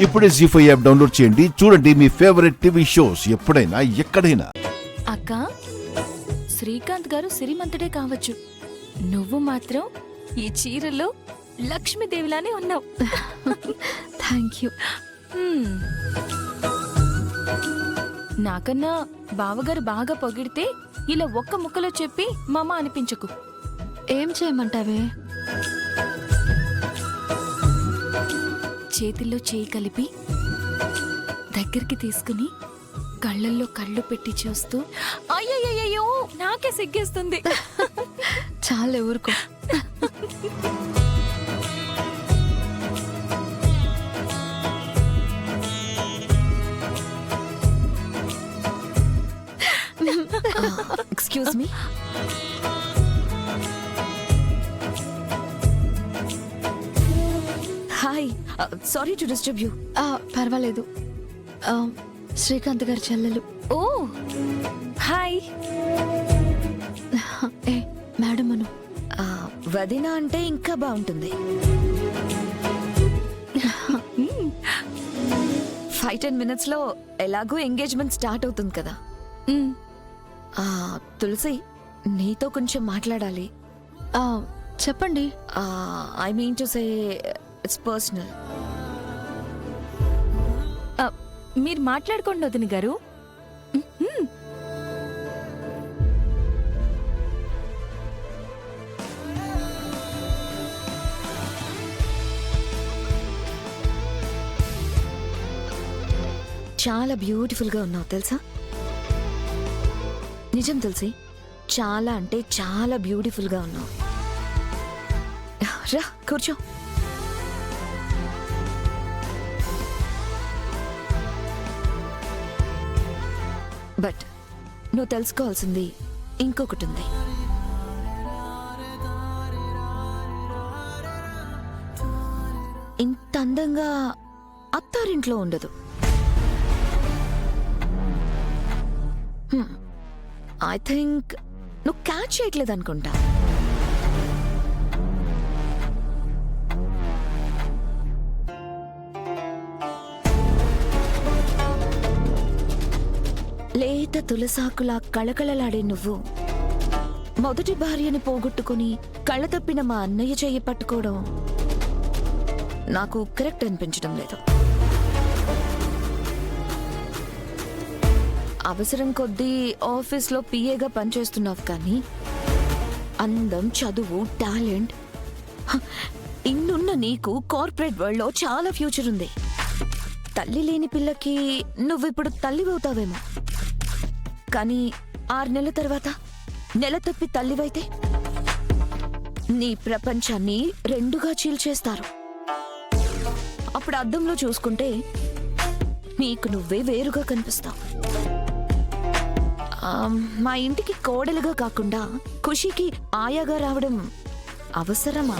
ఇప్పుడే జీ5 app download చేయండి. చూడండి మీ ఫేవరెట్ టీవీ షోస్ ఎప్పుడైనా ఎక్కడైనా. అక్క, శ్రీకాంత్ గారు సిరిమంతుడే కావచ్చు, నువ్వు మాత్రం ఈ చీరలో లక్ష్మీదేవిలానే ఉన్నావు. Thank you. నాకన్నా బావగారు బాగా పొగిడితే ఇలా ఒక్క ముక్కలో చెప్పి మామ అనిపించకు. ఏం చేయమంటావే? చేతిలో చేయి కలిపి దగ్గరికి తీసుకుని కళ్ళల్లో కళ్ళు పెట్టి చూస్తూ అయ్యయ్యో నాకే సిగ్గేస్తుంది. చాలే ఊరుకో. Excuse me. Hi, sorry to disturb you. పర్వాలేదు. శ్రీకాంత్ గారి చెల్లెలు. ఓ హాయ్. ఏ మేడం అను. వదిన అంటే ఇంకా బాగుంటుంది. 5-10 minutes లో ఎలాగో ఎంగేజ్మెంట్ స్టార్ట్ అవుతుంది కదా. తులసి, నీతో కొంచెం మాట్లాడాలి. చెప్పండి. I mean to say it's personal. మీరు మాట్లాడుకోండి వదిన గారు. చాలా బ్యూటిఫుల్గా ఉన్నావు తెలుసా. నిజం తులసి, చాలా అంటే చాలా బ్యూటిఫుల్గా ఉన్నావు. రా కూర్చో. బట్ నువ్వు తెలుసుకోవాల్సింది ఇంకొకటి ఉంది. ఇంత అందంగా అత్తారింట్లో ఉండదు. ఐ థింక్ నువ్వు క్యాచ్ చేయట్లేదు అనుకుంటా. లేత తులసాకులా కళకళలాడే నువ్వు మొదటి భార్యని పోగొట్టుకుని కళ్ళ తప్పిన మా అన్నయ్య చెయ్యి పట్టుకోవడం నాకు కరెక్ట్ అనిపించడం లేదు. అవసరం కొద్దీ ఆఫీస్లో పిఏగా పనిచేస్తున్నావు, కానీ అందం, చదువు, టాలెంట్ ఇన్నున్న నీకు కార్పొరేట్ వరల్డ్లో చాలా ఫ్యూచర్ ఉంది. తల్లి లేని పిల్లకి నువ్విప్పుడు తల్లివవుతావేమో, కానీ 6 నెలల తర్వాత నెల తప్పి తల్లివైతే నీ ప్రపంచాన్ని రెండుగా చీల్చేస్తారు. అప్పుడు అద్దంలో చూసుకుంటే నీకు నువ్వే వేరుగా కనిపిస్తావు. మా ఇంటికి కోడలుగా కాకుండా ఖుషీకి ఆయాగా రావడం అవసరమా?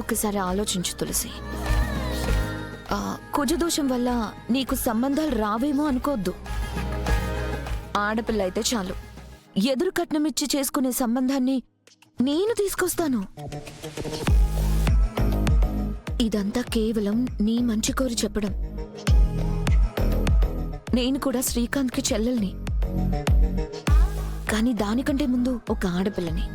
ఒక్కసారి ఆలోచించు తులసి. కుజదోషం వల్ల నీకు సంబంధాలు రావేమో అనుకోద్దు. ఆడపిల్ల అయితే చాలు, ఎదురు కట్నమిచ్చి చేసుకునే సంబంధాన్ని నేను తీసుకొస్తాను. ఇదంతా కేవలం నీ మంచి కోరి చెప్పడం. నేను కూడా శ్రీకాంత్కి చెల్లెల్ని, కానీ దానికంటే ముందు ఒక ఆడపిల్లని.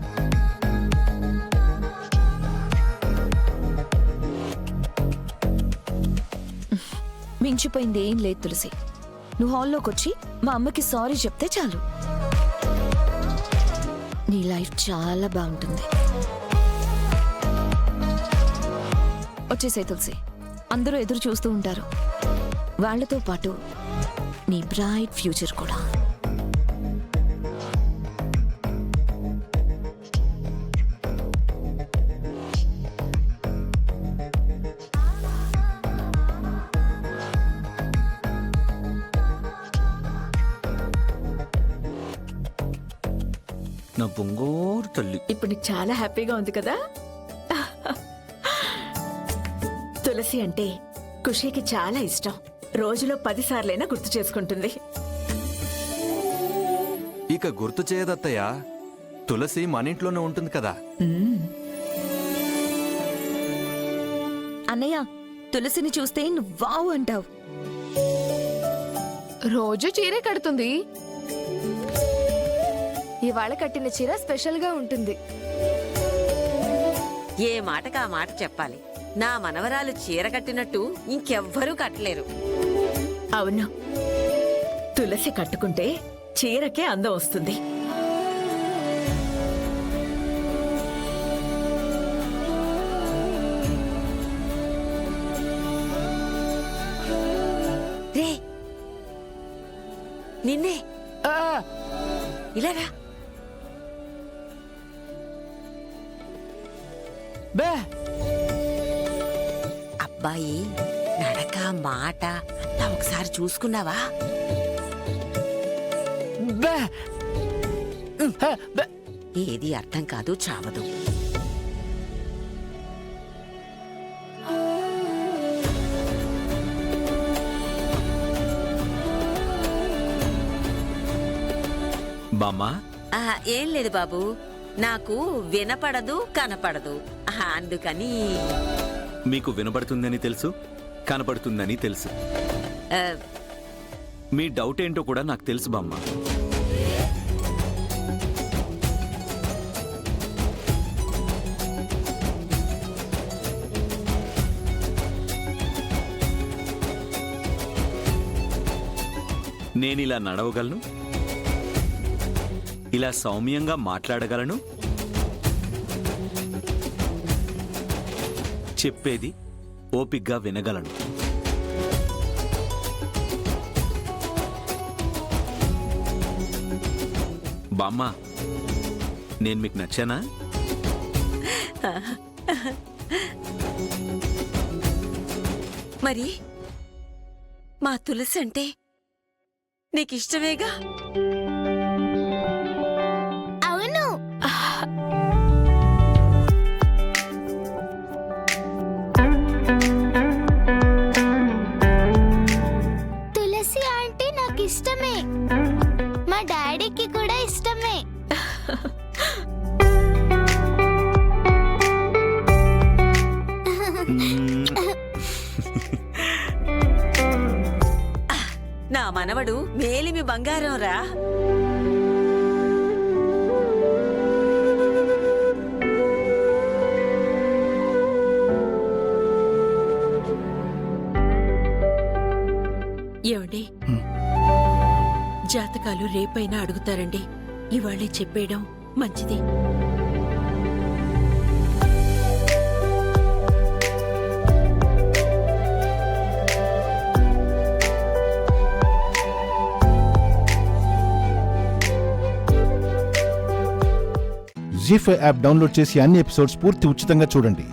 మించిపోయింది ఏం లేదు తులసి. నువ్వు హాల్లోకి వచ్చి మా అమ్మకి సారీ చెప్తే చాలు. నీ లైఫ్ చాలా బాగుంటుంది. వచ్చేసే తులసి, అందరూ ఎదురు చూస్తూ ఉంటారు. వాళ్లతో పాటు నీ బ్రైట్ ఫ్యూచర్ కూడా. నా బొంగోరు తల్లి. ఇప్పుడు నీకు చాలా హ్యాపీగా ఉంది కదా. తులసి అంటే ఖుషీకి చాలా ఇష్టం. రోజులో 10 సార్లైనా గుర్తు చేసుకుంటుంది. ఇక గుర్తు చేయదత్తయ్య, తులసి మన ఇంట్లోనే ఉంటుంది కదా. అన్నయ్య తులసిని చూస్తే నువ్వు వావ్ అంటావు. రోజు చీరే కడుతుంది. ఇవాళ కట్టిన చీర స్పెషల్ గా ఉంటుంది. ఏ మాటకా మాట చెప్పాలి. నా మనవరాలు చీర కట్టినట్టు ఇంకెవ్వరూ కట్టలేరు. అవును, తులసి కట్టుకుంటే చీరకే అందం వస్తుంది. రే నిన్నే ఇలారా. అబ్బాయి నడక మాట అంతా ఒకసారి చూసుకున్నావా? ఏది అర్థం కాదు, చావదు. బామ్మా, ఏం లేదు బాబు, నాకు వినపడదు కనపడదు, అందుకని. మీకు వినపడుతుందని తెలుసు, కనపడుతుందని తెలుసు. ఆ, మీ డౌట్ ఏంటో కూడా నాకు తెలుసు బామ్మ. నేనిలా నడవగలను, ఇలా సౌమ్యంగా మాట్లాడగలను, చెప్పేది ఓపిగ్గా వినగలను. బామ్మ, నేను మీకు నచ్చానా? మరి మా తులసి అంటే నీకిష్టమేగా? అవును. తులసి అంటే నాకు ఇష్టమే, మా డాడీకి కూడా ఇష్టమే. నా మనవడు మేలిమి బంగారం రా. ఏమండి, జాతకాలు రేపైనా అడుగుతారండి. ఇవాళే చెప్పేయడం మంచిది. జీ5 యాప్ డౌన్లోడ్ చేసి అన్ని ఎపిసోడ్స్ పూర్తి ఉచితంగా చూడండి.